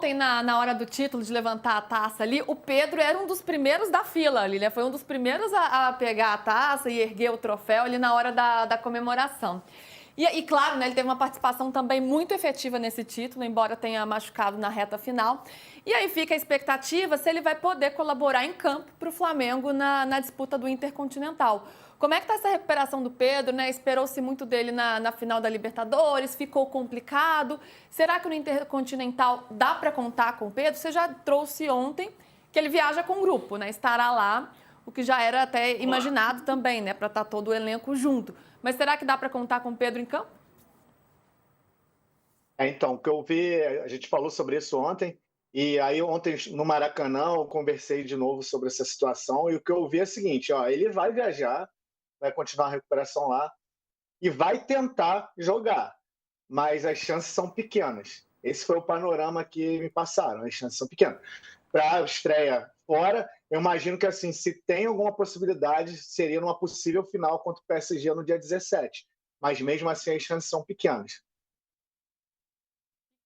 ontem, na hora do título, de levantar a taça ali, o Pedro era um dos primeiros da fila ali, né? Foi um dos primeiros a pegar a taça e erguer o troféu ali na hora da comemoração. E claro, né, ele teve uma participação também muito efetiva nesse título, embora tenha machucado na reta final. E aí fica a expectativa se ele vai poder colaborar em campo para o Flamengo na disputa do Intercontinental. Como é que está essa recuperação do Pedro, né? Esperou-se muito dele na final da Libertadores, ficou complicado. Será que no Intercontinental dá para contar com o Pedro? Você já trouxe ontem que ele viaja com o grupo, né? Estará lá, o que já era até imaginado também, né? Para estar todo o elenco junto. Mas será que dá para contar com o Pedro em campo? Então, o que eu vi, a gente falou sobre isso ontem, e aí ontem no Maracanã eu conversei de novo sobre essa situação, e o que eu vi é o seguinte, ó, ele vai viajar, vai continuar a recuperação lá, e vai tentar jogar, mas as chances são pequenas. Esse foi o panorama que me passaram, as chances são pequenas. Para a estreia fora, eu imagino que assim, se tem alguma possibilidade, seria numa possível final contra o PSG no dia 17. Mas mesmo assim as chances são pequenas.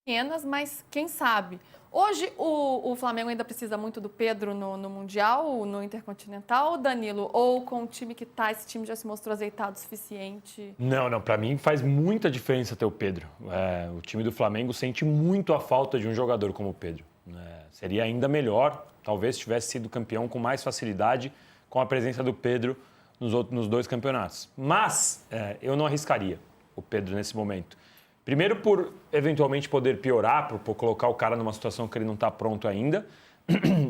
Pequenas, mas quem sabe? Hoje o Flamengo ainda precisa muito do Pedro no Mundial, no Intercontinental, Danilo? Ou com o time que tá, esse time já se mostrou azeitado o suficiente? Não, para mim faz muita diferença ter o Pedro. O time do Flamengo sente muito a falta de um jogador como o Pedro. Seria ainda melhor, talvez tivesse sido campeão com mais facilidade com a presença do Pedro nos dois campeonatos. Mas eu não arriscaria o Pedro nesse momento. Primeiro, por eventualmente poder piorar, por colocar o cara numa situação que ele não está pronto ainda.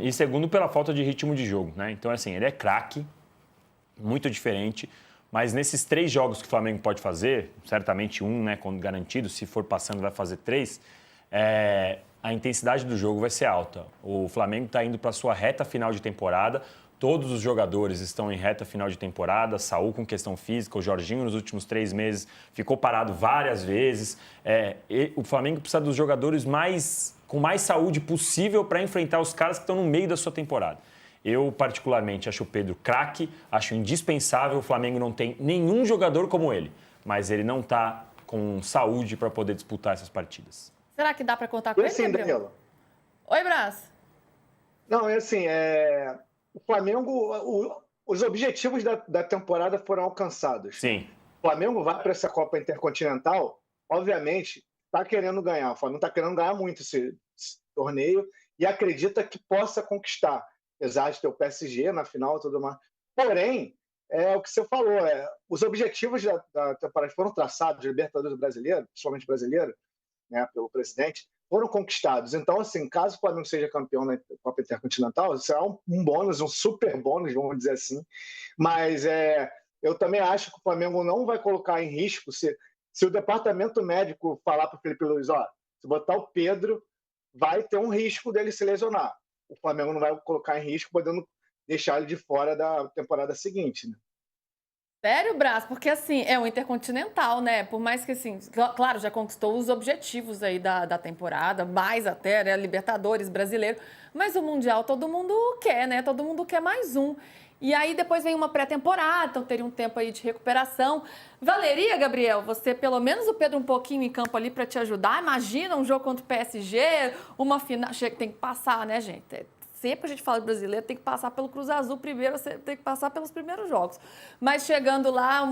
E segundo, pela falta de ritmo de jogo, né? Então, assim, ele é craque, muito diferente. Mas nesses 3 jogos que o Flamengo pode fazer, certamente um, né, quando garantido, se for passando vai fazer 3, a intensidade do jogo vai ser alta. O Flamengo está indo para a sua reta final de temporada. Todos os jogadores estão em reta final de temporada, Saúl com questão física, o Jorginho nos últimos 3 meses ficou parado várias vezes. O Flamengo precisa dos jogadores com mais saúde possível para enfrentar os caras que estão no meio da sua temporada. Eu, particularmente, acho o Pedro craque, acho indispensável. O Flamengo não tem nenhum jogador como ele, mas ele não está com saúde para poder disputar essas partidas. Será que dá para contar com ele, assim, Gabriel? Danilo? Oi, Brás. Não, é assim, o Flamengo, os objetivos da temporada foram alcançados. Sim. O Flamengo vai para essa Copa Intercontinental, obviamente, está querendo ganhar. O Flamengo está querendo ganhar muito esse torneio e acredita que possa conquistar, apesar de ter o PSG na final e tudo mais. Porém, é o que você falou, os objetivos da temporada foram traçados, Libertadores brasileiro, principalmente brasileiro, né, pelo presidente, foram conquistados. Então, assim, caso o Flamengo seja campeão na Copa Intercontinental, será um bônus, um super bônus, vamos dizer assim. Mas eu também acho que o Flamengo não vai colocar em risco se o departamento médico falar para o Felipe Luiz, ó, se botar o Pedro, vai ter um risco dele se lesionar. O Flamengo não vai colocar em risco, podendo deixar ele de fora da temporada seguinte, né? Sério, Brás? Porque, assim, é um Intercontinental, né? Por mais que, assim, claro, já conquistou os objetivos aí da temporada, mais até, né? Libertadores, brasileiro. Mas o Mundial todo mundo quer, né? Todo mundo quer mais um. E aí depois vem uma pré-temporada, então teria um tempo aí de recuperação. Valeria, Gabriel, você, pelo menos o Pedro um pouquinho em campo ali para te ajudar. Imagina um jogo contra o PSG, uma final... Tem que passar, né, gente? Sempre que a gente fala de brasileiro, tem que passar pelo Cruz Azul primeiro, você tem que passar pelos primeiros jogos. Mas chegando lá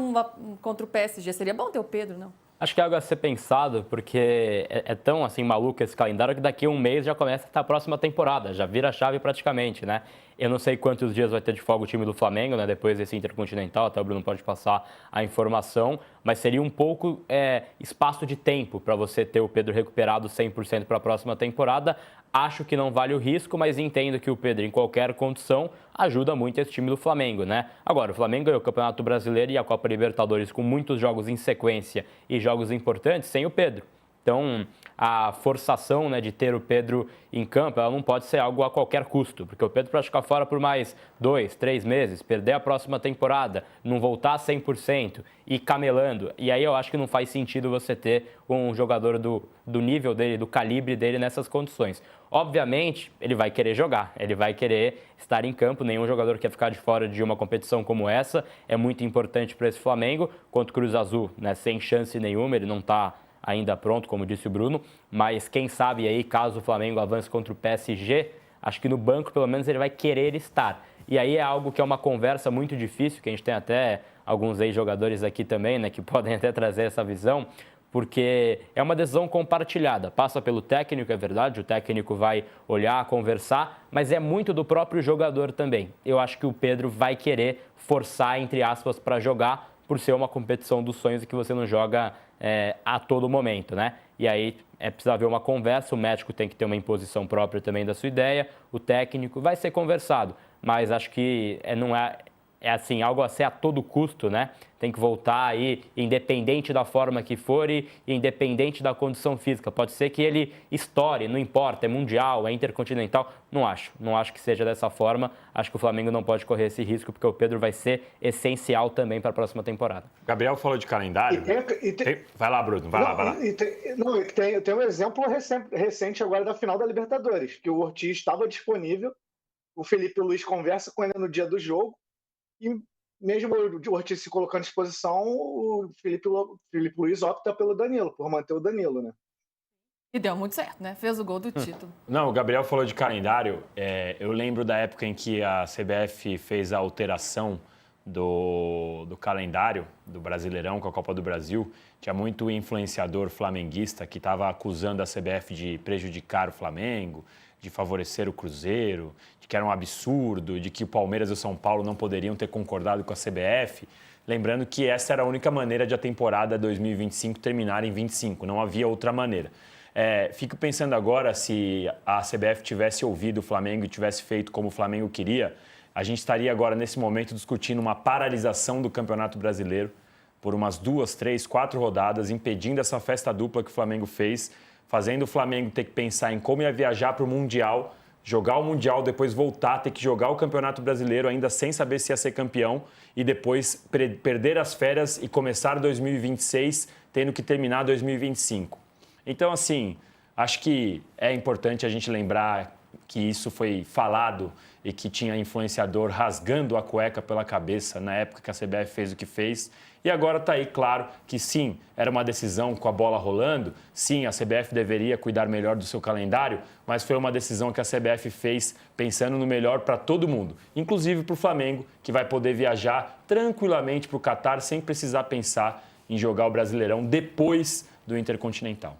contra o PSG, seria bom ter o Pedro, não? Acho que é algo a ser pensado, porque é tão assim maluco esse calendário que daqui a um mês já começa a próxima temporada, já vira a chave praticamente, né? Eu não sei quantos dias vai ter de folga o time do Flamengo, né? Depois desse Intercontinental, até o Bruno pode passar a informação, mas seria um pouco espaço de tempo para você ter o Pedro recuperado 100% para a próxima temporada. Acho que não vale o risco, mas entendo que o Pedro, em qualquer condição, ajuda muito esse time do Flamengo, né? Agora, o Flamengo ganhou o Campeonato Brasileiro e a Copa Libertadores com muitos jogos em sequência e jogos importantes sem o Pedro. Então, a forçação, né, de ter o Pedro em campo, ela não pode ser algo a qualquer custo, porque o Pedro pode ficar fora por mais 2, 3 meses, perder a próxima temporada, não voltar a 100% e camelando. E aí eu acho que não faz sentido você ter um jogador do nível dele, do calibre dele nessas condições. Obviamente, ele vai querer jogar, ele vai querer estar em campo. Nenhum jogador quer ficar de fora de uma competição como essa. É muito importante para esse Flamengo. Contra o Cruz Azul, né, sem chance nenhuma, ele não está ainda pronto, como disse o Bruno, mas quem sabe aí, caso o Flamengo avance contra o PSG, acho que no banco, pelo menos, ele vai querer estar. E aí é algo que é uma conversa muito difícil, que a gente tem até alguns ex-jogadores aqui também, né, que podem até trazer essa visão, porque é uma decisão compartilhada. Passa pelo técnico, é verdade, o técnico vai olhar, conversar, mas é muito do próprio jogador também. Eu acho que o Pedro vai querer forçar, entre aspas, para jogar, por ser uma competição dos sonhos e que você não joga a todo momento, né? E aí precisa haver uma conversa, o médico tem que ter uma imposição própria também da sua ideia, o técnico vai ser conversado, mas acho que não é assim, algo a ser a todo custo, né? Tem que voltar aí, independente da forma que for e independente da condição física. Pode ser que ele estoure, não importa, é mundial, é intercontinental. Não acho que seja dessa forma. Acho que o Flamengo não pode correr esse risco, porque o Pedro vai ser essencial também para a próxima temporada. Gabriel falou de calendário. Vai lá, Bruno, vai lá. Tem um exemplo recente agora da final da Libertadores, que o Ortiz estava disponível, o Felipe Luiz conversa com ele no dia do jogo, e mesmo o Ortiz se colocando à disposição, o Felipe Luiz opta pelo Danilo, por manter o Danilo, né? E deu muito certo, né? Fez o gol do título. Não, o Gabriel falou de calendário. Eu lembro da época em que a CBF fez a alteração do calendário do Brasileirão com a Copa do Brasil. Tinha muito influenciador flamenguista que estava acusando a CBF de prejudicar o Flamengo, de favorecer o Cruzeiro, de que era um absurdo, de que o Palmeiras e o São Paulo não poderiam ter concordado com a CBF. Lembrando que essa era a única maneira de a temporada 2025 terminar em 25, não havia outra maneira. Fico pensando agora, se a CBF tivesse ouvido o Flamengo e tivesse feito como o Flamengo queria, a gente estaria agora, nesse momento, discutindo uma paralisação do Campeonato Brasileiro por umas 2, 3, 4 rodadas, impedindo essa festa dupla que o Flamengo fez, fazendo o Flamengo ter que pensar em como ia viajar para o Mundial, jogar o Mundial, depois voltar, ter que jogar o Campeonato Brasileiro ainda sem saber se ia ser campeão e depois perder as férias e começar 2026 tendo que terminar 2025. Então, assim, acho que é importante a gente lembrar que isso foi falado e que tinha influenciador rasgando a cueca pela cabeça na época que a CBF fez o que fez. E agora está aí, claro, que sim, era uma decisão com a bola rolando, sim, a CBF deveria cuidar melhor do seu calendário, mas foi uma decisão que a CBF fez pensando no melhor para todo mundo, inclusive para o Flamengo, que vai poder viajar tranquilamente para o Catar sem precisar pensar em jogar o Brasileirão depois do Intercontinental.